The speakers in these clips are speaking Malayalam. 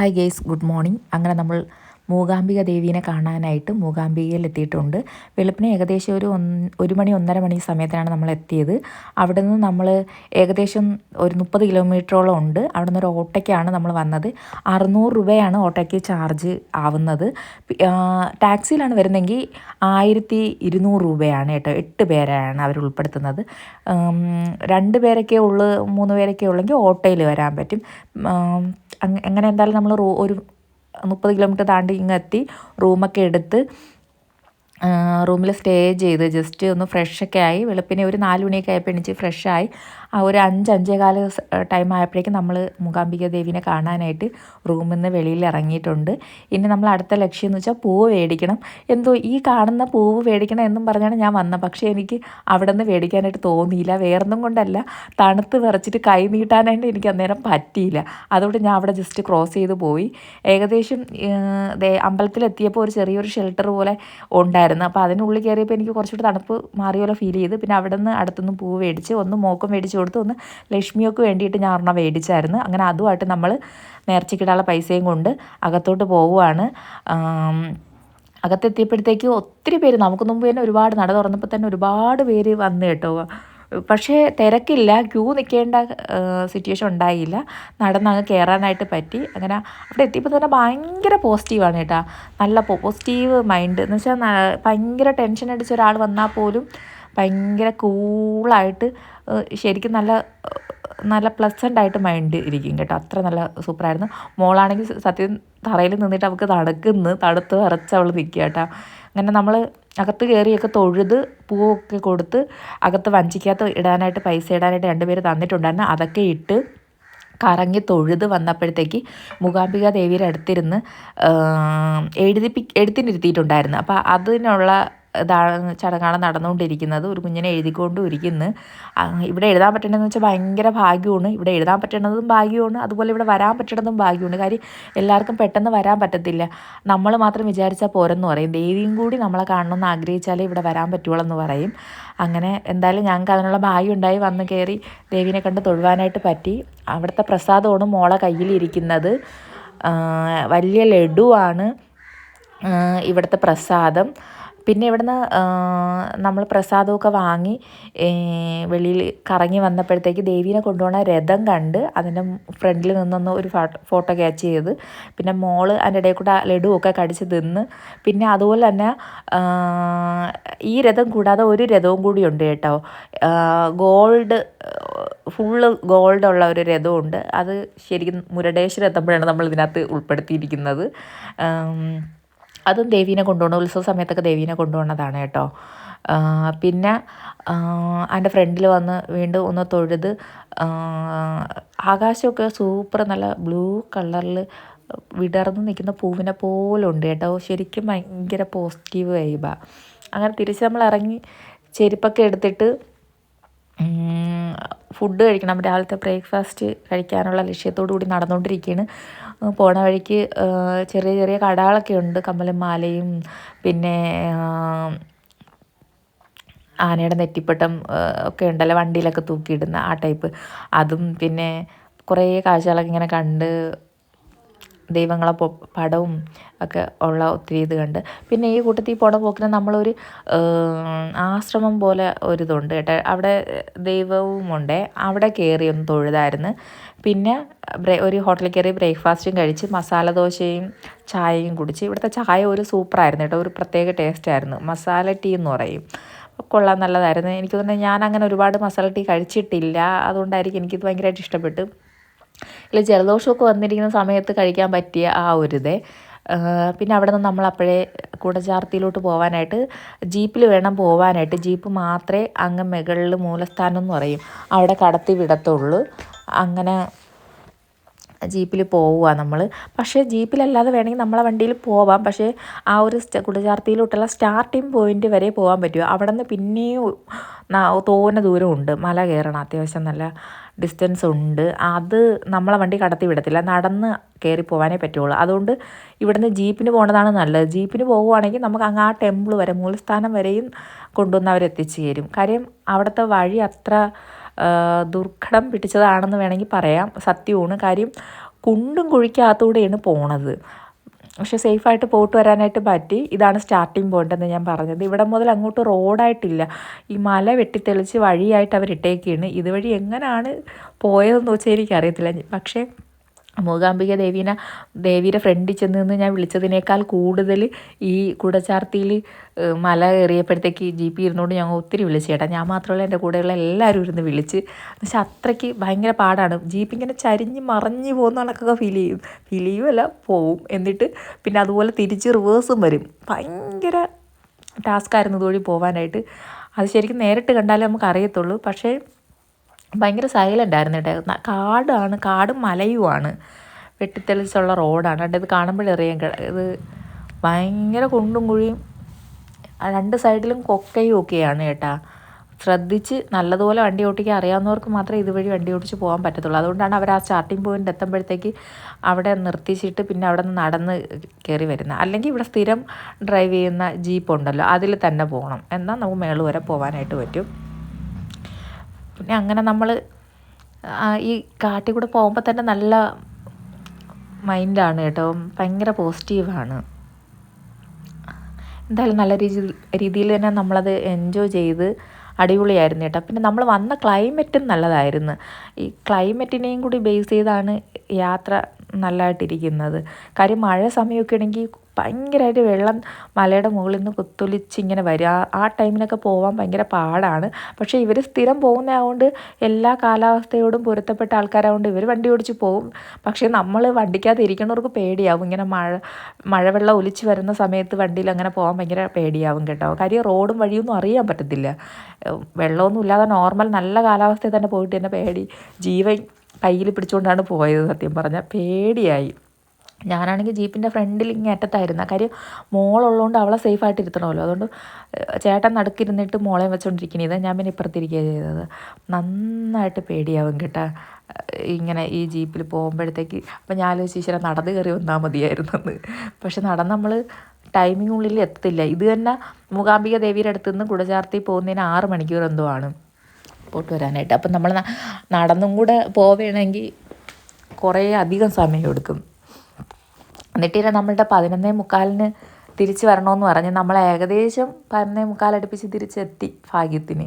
Hi guys, good morning. അങ്ങനെ നമ്മൾ മൂകാംബിക ദേവീനെ കാണാനായിട്ട് മൂകാംബികയിൽ എത്തിയിട്ടുണ്ട്. വെളുപ്പിന് ഏകദേശം ഒരു മണി 1:30 സമയത്താണ് നമ്മൾ എത്തിയത്. അവിടെ നിന്ന് നമ്മൾ ഏകദേശം ഒരു 30 കിലോമീറ്ററോളം ഉണ്ട്. അവിടെ നിന്ന് ഒരു ഓട്ടോയ്ക്കാണ് നമ്മൾ വന്നത്. 600 രൂപയാണ് ഓട്ടോയ്ക്ക് ചാർജ് ആവുന്നത്. ടാക്സിയിലാണ് വരുന്നതെങ്കിൽ 1200 രൂപയാണ് കേട്ടോ. 8 പേരാണ് അവർ ഉൾപ്പെടുത്തുന്നത്. 2 പേരൊക്കെ ഉള്ളു, 3 പേരൊക്കെ ഉള്ളെങ്കിൽ ഓട്ടോയിൽ വരാൻ പറ്റും. അങ്ങനെ എന്തായാലും നമ്മൾ ഒരു 30 കിലോമീറ്റർ താണ്ടി ഇങ്ങെത്തി റൂമൊക്കെ എടുത്ത് റൂമിൽ സ്റ്റേ ചെയ്ത് ജസ്റ്റ് ഒന്ന് ഫ്രഷൊക്കെ ആയി. വെളുപ്പിനെ ഒരു 4 മണിയൊക്കെ ആയപ്പോൾ എണീച്ച് ഫ്രഷായി. ഒരു 5-5:15 ടൈം ആയപ്പോഴേക്കും നമ്മൾ മൂകാംബിക ദേവീനെ കാണാനായിട്ട് റൂമിൽ നിന്ന് വെളിയിൽ ഇറങ്ങിയിട്ടുണ്ട്. ഇനി നമ്മൾ അടുത്ത ലക്ഷ്യം എന്ന് വെച്ചാൽ പൂവ് മേടിക്കണം. എന്തോ ഈ കാണുന്ന പൂവ് മേടിക്കണം എന്നും പറഞ്ഞാണ് ഞാൻ വന്നത്. പക്ഷേ എനിക്ക് അവിടെ നിന്ന് മേടിക്കാനായിട്ട് തോന്നിയില്ല. വേറൊന്നും കൊണ്ടല്ല, തണുത്ത് വിറച്ചിട്ട് കൈ നീട്ടാനായിട്ട് എനിക്ക് അന്നേരം പറ്റിയില്ല. അതുകൊണ്ട് ഞാൻ അവിടെ ജസ്റ്റ് ക്രോസ് ചെയ്ത് പോയി. ഏകദേശം അമ്പലത്തിലെത്തിയപ്പോൾ ഒരു ചെറിയൊരു ഷെൽട്ടർ പോലെ ഉണ്ടായിരുന്നു. അപ്പോൾ അതിനുള്ളിൽ കയറിയപ്പോൾ എനിക്ക് കുറച്ചുകൂടി തണുപ്പ് മാറിയ പോലെ ഫീൽ ചെയ്ത്. പിന്നെ അവിടെ നിന്ന് അടുത്തുനിന്ന് പൂവ് മേടിച്ച്, ഒന്ന് മോക്കും മേടിച്ച് കൊടുത്ത്, ഒന്ന് ലക്ഷ്മിയൊക്കെ വേണ്ടിയിട്ട് ഞാൻ ഒരെണ്ണം മേടിച്ചായിരുന്നു. അങ്ങനെ അതുമായിട്ട് നമ്മൾ നേർച്ചയ്ക്കിടാനുള്ള പൈസയും കൊണ്ട് അകത്തോട്ട് പോവുകയാണ്. അകത്തെത്തിയപ്പോഴത്തേക്ക് ഒത്തിരി പേര്, നമുക്ക് മുമ്പ് തന്നെ ഒരുപാട് നട തുറന്നപ്പോൾ തന്നെ ഒരുപാട് പേര് വന്നു കേട്ടോ. പക്ഷേ തിരക്കില്ല, ക്യൂ നിൽക്കേണ്ട സിറ്റുവേഷൻ ഉണ്ടായില്ല. നടന്നങ്ങ് കയറാനായിട്ട് പറ്റി. അങ്ങനെ അവിടെ എത്തിയപ്പോൾ തന്നെ ഭയങ്കര പോസിറ്റീവാണ് കേട്ടോ. നല്ല പോസിറ്റീവ് മൈൻഡ് എന്ന് വെച്ചാൽ ഭയങ്കര ടെൻഷൻ അടിച്ച ഒരാൾ വന്നാൽ പോലും ഭയങ്കര കൂളായിട്ട് ശരിക്കും നല്ല പ്ലസൻ്റായിട്ട് മൈൻഡ് ഇരിക്കും കേട്ടോ. അത്ര നല്ല സൂപ്പറായിരുന്നു. മോളാണെങ്കിൽ സത്യം തറയിൽ നിന്നിട്ട് അവൾക്ക് തണുത്ത് വിറച്ച് അവൾ നിൽക്കുക കേട്ടോ. അങ്ങനെ നമ്മൾ അകത്ത് കയറിയൊക്കെ തൊഴുത് പൂവൊക്കെ കൊടുത്ത് അകത്ത് വഞ്ചിക്കകത്ത് ഇടാനായിട്ട് പൈസ ഇടാനായിട്ട് 2 പേര് തന്നിട്ടുണ്ടായിരുന്നു. അതൊക്കെ ഇട്ട് കറങ്ങി തൊഴുത് വന്നപ്പോഴത്തേക്ക് മൂകാംബിക ദേവിയുടെ അടുത്തിരുന്ന് എഴുത്തിനിരുത്തിയിട്ടുണ്ടായിരുന്നു. അപ്പോൾ അതിനുള്ള ചടങ്ങാണ് നടന്നുകൊണ്ടിരിക്കുന്നത്. ഒരു കുഞ്ഞിനെ എഴുതിക്കൊണ്ടും ഇരിക്കുന്നു. ഇവിടെ എഴുതാൻ പറ്റണമെന്ന് വെച്ചാൽ ഭയങ്കര ഭാഗ്യമാണ്. ഇവിടെ എഴുതാൻ പറ്റണതും ഭാഗ്യമാണ്, അതുപോലെ ഇവിടെ വരാൻ പറ്റണതും ഭാഗ്യമാണ്. കാര്യം എല്ലാവർക്കും പെട്ടെന്ന് വരാൻ പറ്റത്തില്ല. നമ്മൾ മാത്രം വിചാരിച്ചാൽ പോരെന്ന് പറയും. ദേവിയും കൂടി നമ്മളെ കാണണമെന്ന് ആഗ്രഹിച്ചാലേ ഇവിടെ വരാൻ പറ്റുള്ളൂ എന്ന് പറയും. അങ്ങനെ എന്തായാലും ഞങ്ങൾക്ക് അതിനുള്ള ഭാഗ്യം ഉണ്ടായി. വന്ന് കയറി ദേവീനെ കണ്ട് തൊഴുവാനായിട്ട് പറ്റി. അവിടുത്തെ പ്രസാദമാണ് മോളെ കയ്യിലിരിക്കുന്നത്. വലിയ ലഡുവാണ് ഇവിടുത്തെ പ്രസാദം. പിന്നെ ഇവിടുന്ന് നമ്മൾ പ്രസാദമൊക്കെ വാങ്ങി വെളിയിൽ കറങ്ങി വന്നപ്പോഴത്തേക്ക് ദേവീനെ കൊണ്ടുപോകുന്ന രഥം കണ്ട് അതിൻ്റെ ഫ്രണ്ടിൽ നിന്നൊന്ന് ഒരു ഫോട്ടോ ക്യാച്ച് ചെയ്ത്, പിന്നെ മോള് അതിൻ്റെ ഇടയിൽ കൂടെ ലഡുവൊക്കെ കടിച്ച് തിന്ന്. പിന്നെ അതുപോലെ തന്നെ ഈ രഥം കൂടാതെ ഒരു രഥവും കൂടി ഉണ്ട് കേട്ടോ. ഫുള്ള് ഗോൾഡുള്ള ഒരു രഥമുണ്ട്. അത് ശരിക്കും മുരുടേശ്വരം എത്തുമ്പോഴാണ് നമ്മൾ ഇതിനകത്ത് ഉൾപ്പെടുത്തിയിരിക്കുന്നത്. അതും ദേവീനെ കൊണ്ടുപോകണം, ഉത്സവ സമയത്തൊക്കെ ദേവീനെ കൊണ്ടുപോകുന്നതാണ് കേട്ടോ. പിന്നെ അതിൻ്റെ ഫ്രണ്ടിൽ വന്ന് വീണ്ടും ഒന്ന് തൊഴുത്. ആകാശമൊക്കെ സൂപ്പർ നല്ല ബ്ലൂ കളറിൽ വിടർന്ന് നിൽക്കുന്ന പൂവിനെ പോലെ ഉണ്ട് കേട്ടോ. ശരിക്കും ഭയങ്കര പോസിറ്റീവ് വൈബാണ്. അങ്ങനെ തിരിച്ച് നമ്മൾ ഇറങ്ങി ചെരുപ്പൊക്കെ എടുത്തിട്ട് ഫുഡ് കഴിക്കണം. രാവിലത്തെ ബ്രേക്ക്ഫാസ്റ്റ് കഴിക്കാനുള്ള ലക്ഷ്യത്തോടു കൂടി നടന്നുകൊണ്ടിരിക്കുകയാണ്. പോണ വഴിക്ക് ചെറിയ ചെറിയ കടകളൊക്കെ ഉണ്ട്. കമ്മലും മാലയും പിന്നെ ആനയുടെ നെറ്റിപ്പട്ടം ഒക്കെ ഉണ്ടല്ലോ, വണ്ടിയിലൊക്കെ തൂക്കിയിടുന്ന ആ ടൈപ്പ്. അതും പിന്നെ കുറേ കാഴ്ചകളൊക്കെ ഇങ്ങനെ കണ്ട്, ദൈവങ്ങളെ പടവും ഒക്കെ ഉള്ള ഒത്തിരി ഇത് കണ്ട്. പിന്നെ ഈ കൂട്ടത്തിൽ പോണ പോക്കിന് നമ്മളൊരു ആശ്രമം പോലെ ഒരിതുണ്ട് കേട്ടോ. അവിടെ ദൈവവുമുണ്ട്. അവിടെ കയറി ഒന്ന് തൊഴുതായിരുന്നു. പിന്നെ ഒരു ഹോട്ടലിൽ കയറി ബ്രേക്ക്ഫാസ്റ്റും കഴിച്ച് മസാല ദോശയും ചായയും കുടിച്ച്. ഇവിടുത്തെ ചായ ഒരു സൂപ്പറായിരുന്നു കേട്ടോ. ഒരു പ്രത്യേക ടേസ്റ്റായിരുന്നു. മസാല ടീ എന്ന് പറയും. കൊള്ളാൻ നല്ലതായിരുന്നു. എനിക്ക് തോന്നുന്നത് ഞാൻ അങ്ങനെ ഒരുപാട് മസാല ടീ കഴിച്ചിട്ടില്ല. അതുകൊണ്ടായിരിക്കും എനിക്കിത് ഭയങ്കരമായിട്ട് ഇഷ്ടപ്പെട്ടു. ഇല്ല, ജലദോഷമൊക്കെ വന്നിരിക്കുന്ന സമയത്ത് കഴിക്കാൻ പറ്റിയ ആ ഒരിതേ. പിന്നെ അവിടെ നിന്ന് നമ്മൾ അപ്പോഴേ കുടജാർത്തിയിലോട്ട് പോകാനായിട്ട് ജീപ്പിൽ വേണം പോകാനായിട്ട്. ജീപ്പ് മാത്രമേ അങ്ങ് മുകളിൽ മൂലസ്ഥാനം എന്ന് പറയും അവിടെ കടത്തി വിടത്തുള്ളൂ. അങ്ങനെ ജീപ്പിൽ പോവുക നമ്മൾ. പക്ഷേ ജീപ്പിലല്ലാതെ വേണമെങ്കിൽ നമ്മളെ വണ്ടിയിൽ പോവാം. പക്ഷേ ആ ഒരു കുടജാർത്തിയിലോട്ടുള്ള സ്റ്റാർട്ടിങ് പോയിൻ്റ് വരെ പോകാൻ പറ്റുമോ. അവിടെ നിന്ന് പിന്നെയും തോന്നെ ദൂരമുണ്ട്. മല കയറണം, അത്യാവശ്യം നല്ല ഡിസ്റ്റൻസ് ഉണ്ട്. അത് നമ്മളെ വണ്ടി കടത്തി വിടത്തില്ല, നടന്ന് കയറി പോകാനേ പറ്റുള്ളൂ. അതുകൊണ്ട് ഇവിടുന്ന് ജീപ്പിന് പോകുന്നതാണ് നല്ലത്. ജീപ്പിന് പോകുവാണെങ്കിൽ നമുക്ക് അങ്ങ് ആ ടെമ്പിൾ വരെ, മൂലസ്ഥാനം വരെയും കൊണ്ടുവന്ന് അവരെത്തിച്ചു തരും. കാര്യം അവിടുത്തെ വഴി അത്ര ദുർഘടം പിടിച്ചതാണെന്ന് വേണമെങ്കിൽ പറയാം. സത്യമാണ്. കാര്യം കുണ്ടും കുഴിക്കകത്തൂടെയാണ് പോണത്. പക്ഷെ സേഫായിട്ട് പോയിട്ട് വരാനായിട്ട് പറ്റി. ഇതാണ് സ്റ്റാർട്ടിങ് പോയിന്റ് എന്ന് ഞാൻ പറഞ്ഞത്. ഇവിടെ മുതൽ അങ്ങോട്ട് റോഡായിട്ടില്ല, ഈ മല വെട്ടിത്തെളിച്ച് വഴിയായിട്ട് അവരിട്ടേക്കാണ്. ഇതുവഴി എങ്ങനെയാണ് പോയതെന്ന് വെച്ചാൽ എനിക്കറിയത്തില്ല. പക്ഷേ മൂകാംബിക ദേവിയുടെ ഫ്രണ്ടിൽ ചെന്ന് നിന്ന് ഞാൻ വിളിച്ചതിനേക്കാൾ കൂടുതൽ ഈ കുടച്ചാർത്തിയിൽ മല കയറിയപ്പോഴത്തേക്ക് ജീപ്പിൽ ഇരുന്നുകൊണ്ട് ഞങ്ങൾ ഒത്തിരി വിളിച്ചു ചേട്ടാ. ഞാൻ മാത്രമല്ല, എൻ്റെ കൂടെയുള്ള എല്ലാവരും ഇരുന്ന് വിളിച്ച്. പക്ഷെ അത്രയ്ക്ക് ഭയങ്കര പാടാണ്. ജീപ്പ് ഇങ്ങനെ ചരിഞ്ഞ് മറിഞ്ഞ് പോകുന്ന കണക്കൊക്കെ ഫീൽ ചെയ്യുമല്ല പോവും. എന്നിട്ട് പിന്നെ അതുപോലെ തിരിച്ച് റിവേഴ്സും വരും. ഭയങ്കര ടാസ്ക്കായിരുന്നു ഇതുവഴി പോകാനായിട്ട്. അത് ശരിക്കും നേരിട്ട് കണ്ടാലേ നമുക്ക് അറിയത്തുള്ളൂ. പക്ഷേ ഭയങ്കര സൈലൻ്റ് ആയിരുന്നു കേട്ടോ. കാടാണ്, കാടും മലയുമാണ്, വെട്ടിത്തെളിച്ചുള്ള റോഡാണ്. ഇത് കാണുമ്പോഴറിയാം ഇത് ഭയങ്കര കുണ്ടും കുഴിയും, രണ്ട് സൈഡിലും കൊക്കയും ഒക്കെയാണ് കേട്ടാ. ശ്രദ്ധിച്ച് നല്ലതുപോലെ വണ്ടി ഓടിക്കാൻ അറിയാവുന്നവർക്ക് മാത്രമേ ഇതുവഴി വണ്ടി ഓടിച്ച് പോകാൻ പറ്റത്തുള്ളൂ. അതുകൊണ്ടാണ് അവർ ആ സ്റ്റാർട്ടിംഗ് പോയിന്റ് എത്തുമ്പോഴത്തേക്ക് അവിടെ നിർത്തിച്ചിട്ട് പിന്നെ അവിടെ നിന്ന് നടന്ന് കയറി വരുന്നത്. അല്ലെങ്കിൽ ഇവിടെ സ്ഥിരം ഡ്രൈവ് ചെയ്യുന്ന ജീപ്പ് ഉണ്ടല്ലോ, അതിൽ തന്നെ പോകണം, എന്നാൽ നമുക്ക് മേള് വരെ പോകാനായിട്ട് പറ്റും. പിന്നെ അങ്ങനെ നമ്മൾ ഈ കാട്ടിൽ കൂടെ പോകുമ്പോൾ തന്നെ നല്ല മൈൻഡാണ് കേട്ടോ, ഭയങ്കര പോസിറ്റീവാണ്. എന്തായാലും നല്ല രീതിയിൽ തന്നെ നമ്മളത് എൻജോയ് ചെയ്ത് അടിപൊളിയായിരുന്നു കേട്ടോ. പിന്നെ നമ്മൾ വന്ന ക്ലൈമറ്റും നല്ലതായിരുന്നു. ഈ ക്ലൈമറ്റിനെയും കൂടി ബേസ് ചെയ്താണ് യാത്ര നല്ലതായിട്ടിരിക്കുന്നത്. കാര്യം മഴ സമയമൊക്കെ ആണെങ്കിൽ ഭയങ്കരമായിട്ട് വെള്ളം മലയുടെ മുകളിൽ നിന്ന് കുത്തൊലിച്ചിങ്ങനെ വരിക. ആ ടൈമിനൊക്കെ പോകാൻ ഭയങ്കര പാടാണ്. പക്ഷേ ഇവർ സ്ഥിരം പോകുന്നതായതുകൊണ്ട് എല്ലാ കാലാവസ്ഥയോടും പൊരുത്തപ്പെട്ട ആൾക്കാരായതുകൊണ്ട് ഇവർ വണ്ടി ഓടിച്ച് പോകും. പക്ഷേ നമ്മൾ വണ്ടിക്കകത്ത് ഇരിക്കുന്നവർക്ക് പേടിയാവും. ഇങ്ങനെ മഴവെള്ളം ഒലിച്ച് വരുന്ന സമയത്ത് വണ്ടിയിൽ അങ്ങനെ പോകാൻ ഭയങ്കര പേടിയാവും കേട്ടോ. കാര്യം റോഡും വഴിയൊന്നും അറിയാൻ പറ്റത്തില്ല. വെള്ളമൊന്നും ഇല്ലാതെ നോർമൽ നല്ല കാലാവസ്ഥയിൽ തന്നെ പോയിട്ട് തന്നെ പേടി, ജീവൻ കയ്യിൽ പിടിച്ചുകൊണ്ടാണ് പോയത്. സത്യം പറഞ്ഞാൽ പേടിയായി. ഞാനാണെങ്കിൽ ജീപ്പിൻ്റെ ഫ്രണ്ടിൽ ഇങ്ങനെ അറ്റത്തായിരുന്നു. കാര്യം മോളുള്ളതുകൊണ്ട് അവളെ സേഫായിട്ട് ഇരുത്തണമല്ലോ. അതുകൊണ്ട് ചേട്ടൻ നടുക്കിരുന്നിട്ട് മോളെ വെച്ചുകൊണ്ടിരിക്കണേ. ഇത് ഞാൻ പിന്നെ ഇപ്പുറത്തിരിക്കുകയാണ് ചെയ്തത്. നന്നായിട്ട് പേടിയാവും കേട്ടോ ഇങ്ങനെ ഈ ജീപ്പിൽ പോകുമ്പോഴത്തേക്ക്. അപ്പം ഞാൻ ആലോചിച്ച് ഈശ്വര നടന്ന് കയറി വന്നാൽ മതിയായിരുന്നെന്ന്. പക്ഷെ നടന്ന് നമ്മൾ ടൈമിനുള്ളിൽ എത്തത്തില്ല. ഇത് തന്നെ മൂകാംബിക ദേവിയുടെ അടുത്ത് നിന്ന് കുടചാർത്തി പോകുന്നതിന് 6 മണിക്കൂർ എന്തോ ആണ് പോയിട്ട് വരാനായിട്ട്. അപ്പം നമ്മൾ നടന്നും കൂടെ പോവുകയാണെങ്കിൽ കുറേ അധികം സമയം എടുക്കും. എന്നിട്ട് നമ്മളുടെ 11:45 തിരിച്ച് വരണമെന്ന് പറഞ്ഞ് നമ്മൾ ഏകദേശം 11:45 അടുപ്പിച്ച് തിരിച്ചെത്തി ഭാഗ്യത്തിന്.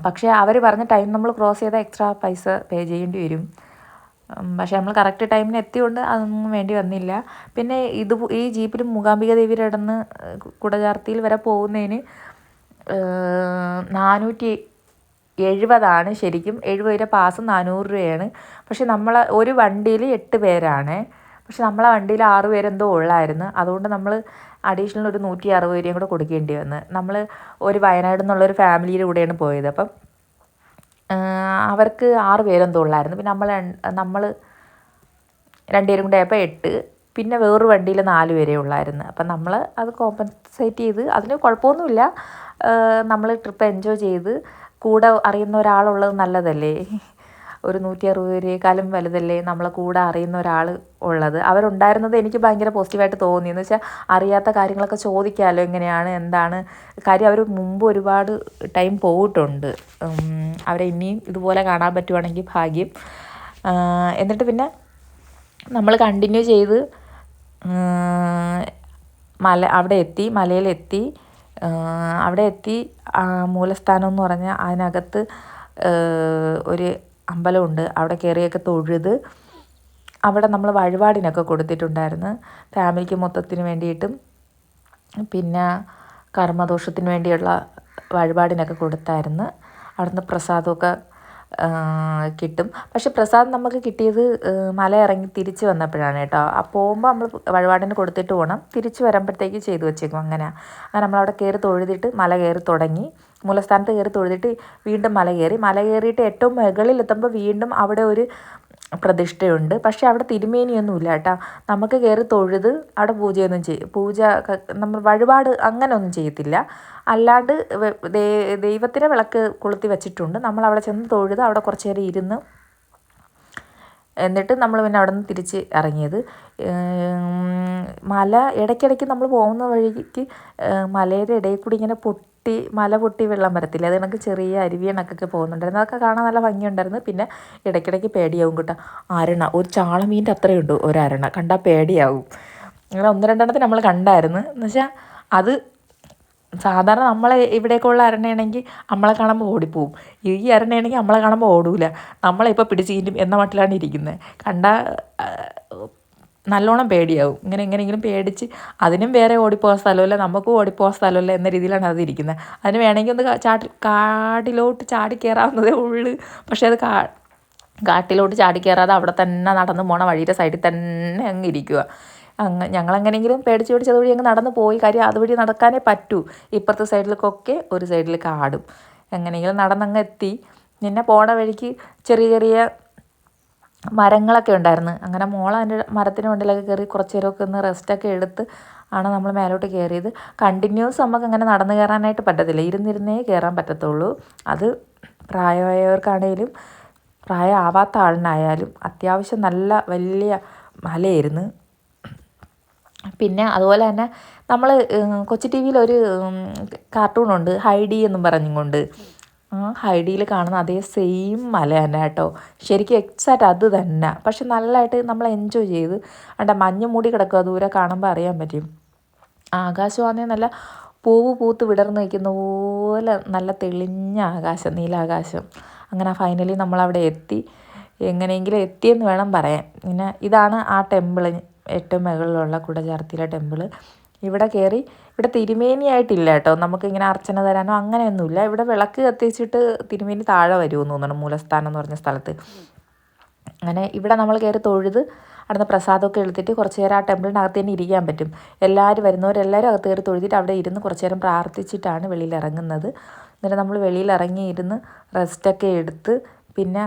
പക്ഷേ അവർ പറഞ്ഞ ടൈം നമ്മൾ ക്രോസ് ചെയ്താൽ എക്സ്ട്രാ പൈസ പേ ചെയ്യേണ്ടി വരും. പക്ഷേ നമ്മൾ കറക്റ്റ് ടൈമിന് എത്തിയോണ്ട് അതൊന്നും വേണ്ടി വന്നില്ല. പിന്നെ ഈ ജീപ്പിൽ മൂകാംബിക ദേവിയുടെ ഇടന്ന് കുടചാർത്തിയിൽ വരെ പോകുന്നതിന് 470 ശരിക്കും. 70 രൂപ പാസ്, 400 രൂപയാണ്. പക്ഷെ നമ്മൾ ഒരു വണ്ടിയിൽ 8 പേരാണ്. പക്ഷെ നമ്മളെ വണ്ടിയിൽ 6 പേരെന്തോ ഉള്ളായിരുന്നു. അതുകൊണ്ട് നമ്മൾ അഡീഷണൽ ഒരു 160 രൂപയും കൂടെ കൊടുക്കേണ്ടി വന്നു. നമ്മൾ ഒരു വയനാട് നിന്നുള്ളൊരു ഫാമിലിയുടെ കൂടെയാണ് പോയത്. അപ്പം അവർക്ക് 6 പേരെന്തോ ഉള്ളായിരുന്നു. പിന്നെ നമ്മൾ 2 പേരും കൂടെ ആയപ്പോൾ 8. പിന്നെ വേറൊരു വണ്ടിയിൽ 4 പേരേ ഉള്ളായിരുന്നു. അപ്പം നമ്മൾ അത് കോമ്പൻസേറ്റ് ചെയ്ത്, അതിന് കുഴപ്പമൊന്നുമില്ല. നമ്മൾ ട്രിപ്പ് എൻജോയ് ചെയ്ത്. കൂടെ അറിയുന്ന ഒരാളുള്ളത് നല്ലതല്ലേ. ഒരു 160 രൂപയെക്കാളും വലുതല്ലേ നമ്മളെ കൂടെ അറിയുന്ന ഒരാൾ ഉള്ളത്. അവരുണ്ടായിരുന്നത് എനിക്ക് ഭയങ്കര പോസിറ്റീവായിട്ട് തോന്നി. എന്ന് വെച്ചാൽ അറിയാത്ത കാര്യങ്ങളൊക്കെ ചോദിക്കാമല്ലോ, എങ്ങനെയാണ് എന്താണ് കാര്യം. അവർ മുമ്പ് ഒരുപാട് ടൈം പോയിട്ടുണ്ട്. അവരെ ഇനിയും ഇതുപോലെ കാണാൻ പറ്റുവാണെങ്കിൽ ഭാഗ്യം. എന്നിട്ട് പിന്നെ നമ്മൾ കണ്ടിന്യൂ ചെയ്ത് മലയിലെത്തി. അവിടെ എത്തി മൂലസ്ഥാനം എന്ന് പറഞ്ഞാൽ അതിനകത്ത് ഒരു അമ്പലമുണ്ട്. അവിടെ കയറിയൊക്കെ തൊഴുത് അവിടെ നമ്മൾ വഴിപാടിനൊക്കെ കൊടുത്തിട്ടുണ്ടായിരുന്നു. ഫാമിലിക്ക് മൊത്തത്തിന് വേണ്ടിയിട്ടും പിന്നെ കർമ്മദോഷത്തിന് വേണ്ടിയുള്ള വഴിപാടിനൊക്കെ കൊടുത്തായിരുന്നു. അവിടുന്ന് പ്രസാദമൊക്കെ കിട്ടും. പക്ഷെ പ്രസാദം നമുക്ക് കിട്ടിയത് മല ഇറങ്ങി തിരിച്ച് വന്നപ്പോഴാണ് കേട്ടോ. പോകുമ്പോൾ നമ്മൾ വഴിപാടിന് കൊടുത്തിട്ട് പോകണം, തിരിച്ച് വരുമ്പോഴത്തേക്ക് ചെയ്തു വെച്ചേക്കും. അങ്ങനെ നമ്മളവിടെ കയറി തൊഴുതിട്ട് മല കയറി തുടങ്ങി. മൂലസ്ഥാനത്ത് കയറി തൊഴുതിട്ട് വീണ്ടും മല കയറിയിട്ട് ഏറ്റവും മുകളിലെത്തുമ്പോൾ വീണ്ടും അവിടെ ഒരു പ്രതിഷ്ഠയുണ്ട്. പക്ഷേ അവിടെ തിരുമേനിയൊന്നുമില്ല കേട്ടോ. നമുക്ക് കയറി തൊഴുത് അവിടെ നമ്മൾ വഴിപാട് അങ്ങനെ ഒന്നും ചെയ്യത്തില്ല. അല്ലാണ്ട് ദൈവത്തിനെ വിളക്ക് കൊളുത്തി വെച്ചിട്ടുണ്ട്. നമ്മളവിടെ ചെന്ന് തൊഴുത് അവിടെ കുറച്ച് നേരം ഇരുന്ന് എന്നിട്ട് നമ്മൾ പിന്നെ അവിടെ നിന്ന് തിരിച്ച് ഇറങ്ങിയത്. മല ഇടയ്ക്കിടയ്ക്ക് നമ്മൾ പോകുന്ന വഴിക്ക് മലയുടെ ഇടയിൽ കൂടി ഇങ്ങനെ മല പൊട്ടി വെള്ളം വരത്തില്ല, അത് കണക്ക് ചെറിയ അരുവിയണക്കൊക്കെ പോകുന്നുണ്ടായിരുന്നു. അതൊക്കെ കാണാൻ നല്ല ഭംഗിയുണ്ടായിരുന്നു. പിന്നെ ഇടയ്ക്കിടയ്ക്ക് പേടിയാവും കേട്ടോ. അരണ ഒരു ചാളമീൻ്റെ അത്രയുണ്ട് ഒരരണ, കണ്ടാൽ പേടിയാവും. അങ്ങനെ 1-2 നമ്മൾ കണ്ടായിരുന്നു. എന്നുവെച്ചാൽ അത് സാധാരണ നമ്മളെ ഇവിടേക്കുള്ള അരണയാണെങ്കിൽ നമ്മളെ കാണുമ്പോൾ ഓടിപ്പോവും. ഈ അരണയാണെങ്കിൽ നമ്മളെ കാണുമ്പോൾ ഓടൂല, നമ്മളെ ഇപ്പോൾ പിടിച്ച് കീറ്റും എന്ന മട്ടിലാണ് ഇരിക്കുന്നത്. കണ്ടാൽ നല്ലോണം പേടിയാവും. എങ്ങനെയെങ്കിലും പേടിച്ച് അതിനും വേറെ ഓടിപ്പോകാൻ സ്ഥലമില്ല, നമുക്കും ഓടിപ്പോകാൻ സ്ഥലമില്ല എന്ന രീതിയിലാണ് അത് ഇരിക്കുന്നത്. അതിന് വേണമെങ്കിൽ ഒന്ന് കാട്ടിലോട്ട് ചാടി കയറാവുന്നതേ ഉള്ളൂ. പക്ഷേ അത് കാട്ടിലോട്ട് ചാടി കയറാതെ അവിടെ തന്നെ നടന്ന് പോണ വഴിയുടെ സൈഡിൽ തന്നെ അങ്ങ് ഇരിക്കുക. ഞങ്ങളെങ്ങനെയെങ്കിലും പേടിച്ച് അതുവഴി അങ്ങ് നടന്ന് പോയി. കാര്യം അതുവഴി നടക്കാനേ പറ്റൂ. ഇപ്പുറത്തെ സൈഡിലേക്കൊക്കെ ഒരു സൈഡിൽ കാടും. എങ്ങനെയെങ്കിലും നടന്നങ്ങ് എത്തി. പിന്നെ പോണ വഴിക്ക് ചെറിയ ചെറിയ മരങ്ങളൊക്കെ ഉണ്ടായിരുന്നു. അങ്ങനെ അതിൻ്റെ മരത്തിന് മുകളിലൊക്കെ കയറി കുറച്ച് നേരമൊക്കെ ഒന്ന് റെസ്റ്റൊക്കെ എടുത്ത് ആണ് നമ്മൾ മേലോട്ട് കയറിയത്. കണ്ടിന്യൂസ് നമുക്ക് അങ്ങനെ നടന്ന് കയറാനായിട്ട് പറ്റത്തില്ല, ഇരുന്നിരുന്നേ കയറാൻ പറ്റത്തുള്ളൂ. അത് പ്രായമായവർക്കാണേലും പ്രായമാവാത്ത ആളിനായാലും അത്യാവശ്യം നല്ല വലിയ മലയായിരുന്നു. പിന്നെ അതുപോലെ തന്നെ നമ്മൾ കൊച്ചി ടി വിയിലൊരു കാർട്ടൂണുണ്ട് ഹൈഡി എന്നും പറഞ്ഞുകൊണ്ട്. ഹൈഡിയിൽ കാണുന്ന അതേ സെയിം മല തന്നെ കേട്ടോ, ശരിക്കും എക്സാക്റ്റ് അത് തന്നെ. പക്ഷെ നല്ലതായിട്ട് നമ്മൾ എൻജോയ് ചെയ്ത്. അവിടെ മഞ്ഞ് മൂടി കിടക്കുക, ദൂരെ കാണുമ്പോൾ അറിയാൻ പറ്റും. ആകാശമാണെങ്കിൽ നല്ല പൂവ് പൂത്ത് വിടർന്ന് നിൽക്കുന്ന പോലെ നല്ല തെളിഞ്ഞ ആകാശം, നീലാകാശം. അങ്ങനെ ഫൈനലി നമ്മളവിടെ എത്തി. എങ്ങനെയെങ്കിലും എത്തിയെന്ന് വേണം പറയാൻ. പിന്നെ ഇതാണ് ആ ടെമ്പിൾ, ഏറ്റവും മുകളിലുള്ള കുടജാർത്തിയിലെ ടെമ്പിൾ. ഇവിടെ കയറി ഇവിടെ തിരുമേനിയായിട്ടില്ല കേട്ടോ, നമുക്കിങ്ങനെ അർച്ചന തരാനോ അങ്ങനെയൊന്നുമില്ല. ഇവിടെ വിളക്ക് കത്തിച്ചിട്ട് തിരുമേനി താഴെ വരുമെന്ന് തോന്നണം, മൂലസ്ഥാനം എന്ന് പറഞ്ഞ സ്ഥലത്ത്. അങ്ങനെ ഇവിടെ നമ്മൾ കയറി തൊഴുത് അവിടുന്ന് പ്രസാദമൊക്കെ എടുത്തിട്ട് കുറച്ച് നേരം ആ ടെമ്പിളിനകത്ത് തന്നെ ഇരിക്കാൻ പറ്റും. വരുന്നവരെല്ലാവരും അകത്ത് കയറി തൊഴുതിട്ട് അവിടെ ഇരുന്ന് കുറച്ച് നേരം പ്രാർത്ഥിച്ചിട്ടാണ് വെളിയിൽ ഇറങ്ങുന്നത്. എന്നിട്ട് നമ്മൾ വെളിയിൽ ഇറങ്ങിയിരുന്ന് റെസ്റ്റൊക്കെ എടുത്ത് പിന്നെ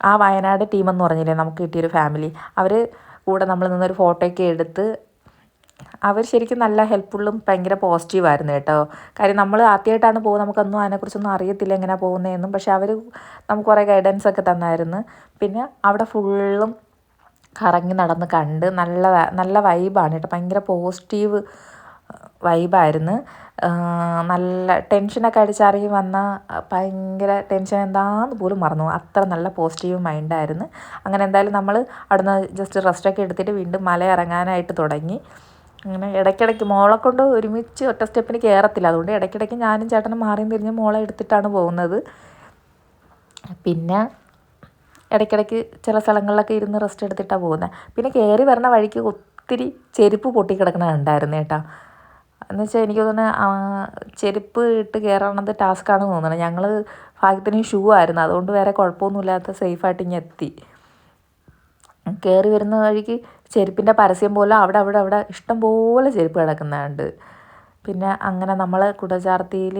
ആ വയനാട് ടീമെന്ന് പറഞ്ഞില്ലേ നമുക്ക് കിട്ടിയൊരു ഫാമിലി, അവർ കൂടെ നമ്മൾ നിന്നൊരു ഫോട്ടോയൊക്കെ എടുത്ത്. അവർ ശരിക്കും നല്ല ഹെൽപ്ഫുള്ളും ഭയങ്കര പോസിറ്റീവായിരുന്നു കേട്ടോ. കാര്യം നമ്മൾ ആദ്യമായിട്ടാണ് പോകുന്നത്, നമുക്കൊന്നും അതിനെക്കുറിച്ചൊന്നും അറിയത്തില്ല എങ്ങനെയാണ് പോകുന്നതെന്നും. പക്ഷെ അവർ നമുക്ക് കുറേ ഗൈഡൻസൊക്കെ തന്നായിരുന്നു. പിന്നെ അവിടെ ഫുള്ളും കറങ്ങി നടന്ന് കണ്ട് നല്ല വൈബാണ് കേട്ടോ, ഭയങ്കര പോസിറ്റീവ് വൈബായിരുന്നു. നല്ല ടെൻഷനൊക്കെ അടിച്ചിറങ്ങി വന്നാൽ ഭയങ്കര ടെൻഷൻ എന്താണെന്ന് പോലും മറന്നു, അത്ര നല്ല പോസിറ്റീവ് മൈൻഡായിരുന്നു. അങ്ങനെ എന്തായാലും നമ്മൾ അവിടുന്ന് ജസ്റ്റ് റെസ്റ്റൊക്കെ എടുത്തിട്ട് വീണ്ടും മല ഇറങ്ങാനായിട്ട് തുടങ്ങി. അങ്ങനെ ഇടയ്ക്കിടയ്ക്ക് മോളെ കൊണ്ട് ഒരുമിച്ച് ഒറ്റ സ്റ്റെപ്പിന് കയറത്തില്ല, അതുകൊണ്ട് ഇടയ്ക്കിടയ്ക്ക് ഞാനും ചേട്ടനും മാറിയും തിരിഞ്ഞ് മോളെ എടുത്തിട്ടാണ് പോകുന്നത്. പിന്നെ ഇടയ്ക്കിടയ്ക്ക് ചില സ്ഥലങ്ങളിലൊക്കെ ഇരുന്ന് റെസ്റ്റ് എടുത്തിട്ടാണ് പോകുന്നത്. പിന്നെ കയറി വരണ വഴിക്ക് ഒത്തിരി ചെരുപ്പ് പൊട്ടിക്കിടക്കണ ഉണ്ടായിരുന്നു കേട്ടോ. എന്ന് വെച്ചാൽ എനിക്ക് തോന്നുന്നത് ചെരുപ്പ് ഇട്ട് കയറണത് ടാസ്ക്കാണെന്ന് തോന്നണം. ഞങ്ങൾ ഭാഗ്യത്തിന് ഷൂ ആയിരുന്നു, അതുകൊണ്ട് വേറെ കുഴപ്പമൊന്നുമില്ലാത്ത സേഫായിട്ട് ഇങ്ങനെ എത്തി. കയറി വരുന്ന വഴിക്ക് ചെരുപ്പിൻ്റെ പരസ്യം പോലെ അവിടെ ഇഷ്ടംപോലെ ചെരുപ്പ് കിടക്കുന്നുണ്ട്. പിന്നെ അങ്ങനെ നമ്മൾ കുടജാർത്തിയിൽ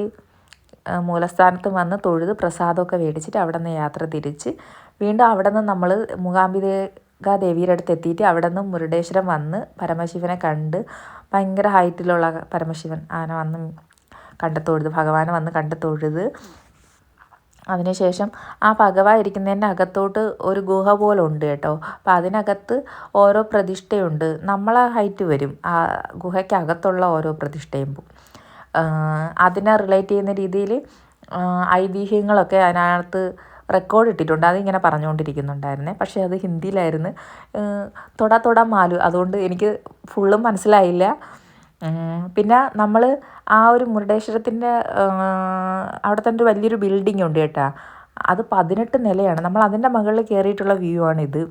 മൂലസ്ഥാനത്ത് വന്ന് തൊഴുത് പ്രസാദമൊക്കെ മേടിച്ചിട്ട് അവിടെ നിന്ന് യാത്ര തിരിച്ച് വീണ്ടും അവിടെ നിന്ന് നമ്മൾ മൂകാംബിക ദേവിയുടെ അടുത്ത് എത്തിയിട്ട് അവിടെ നിന്ന് മുരുടേശ്വരം വന്ന് പരമശിവനെ കണ്ട്, ഭയങ്കര ഹൈറ്റിലുള്ള പരമശിവൻ ആന വന്ന് ഭഗവാനെ വന്ന് കണ്ട് തൊഴുത്. അതിനുശേഷം ആ ഭഗവാൻ ഇരിക്കുന്നതിൻ്റെ അകത്തോട്ട് ഒരു ഗുഹ പോലെ ഉണ്ട് കേട്ടോ. അപ്പം അതിനകത്ത് ഓരോ പ്രതിഷ്ഠയുണ്ട്, നമ്മളെ ഹൈറ്റ് വരും ആ ഗുഹയ്ക്കകത്തുള്ള ഓരോ പ്രതിഷ്ഠയും. അതിനെ റിലേറ്റ് ചെയ്യുന്ന രീതിയിൽ ഐതിഹ്യങ്ങളൊക്കെ അതിനകത്ത് റെക്കോർഡ് ഇട്ടിട്ടുണ്ട്. അതിങ്ങനെ പറഞ്ഞുകൊണ്ടിരിക്കുന്നുണ്ടായിരുന്നേ, പക്ഷേ അത് ഹിന്ദിയിലായിരുന്നു. തൊടാ മാലു, അതുകൊണ്ട് എനിക്ക് ഫുള്ളും മനസ്സിലായില്ല. പിന്നെ നമ്മൾ ആ ഒരു മുരുടേശ്വരത്തിൻ്റെ അവിടെ തന്നെ ഒരു വലിയൊരു ബിൽഡിംഗ് ഉണ്ട് കേട്ടോ, അത് 18 നിലയാണ്. നമ്മൾ അതിൻ്റെ മുകളിൽ കയറിയിട്ടുള്ള വ്യൂ ആണിത്.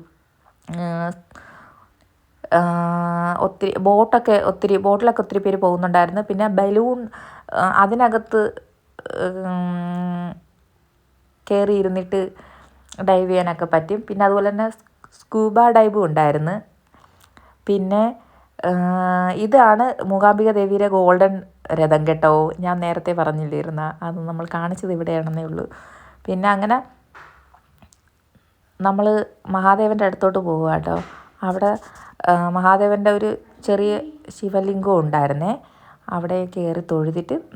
ബോട്ടിലൊക്കെ ഒത്തിരി പേര് പോകുന്നുണ്ടായിരുന്നു. പിന്നെ ബലൂൺ അതിനകത്ത് കയറി ഇരുന്നിട്ട് ഡൈവ് ചെയ്യാനൊക്കെ പറ്റും. പിന്നെ അതുപോലെ തന്നെ സ്കൂബ ഡൈവും ഉണ്ടായിരുന്നു. പിന്നെ ഇതാണ് മൂകാംബിക ദേവിയുടെ ഗോൾഡൻ രഥം കേട്ടോ, ഞാൻ നേരത്തെ പറഞ്ഞില്ലായിരുന്ന അത് നമ്മൾ കാണിച്ചത് ഇവിടെയാണെന്നേ ഉള്ളൂ. പിന്നെ അങ്ങനെ നമ്മൾ മഹാദേവൻ്റെ അടുത്തോട്ട് പോകുക കേട്ടോ. അവിടെ മഹാദേവൻ്റെ ഒരു ചെറിയ ശിവലിംഗം ഉണ്ടായിരുന്നേ, അവിടെ കയറി തൊഴുതിട്ട്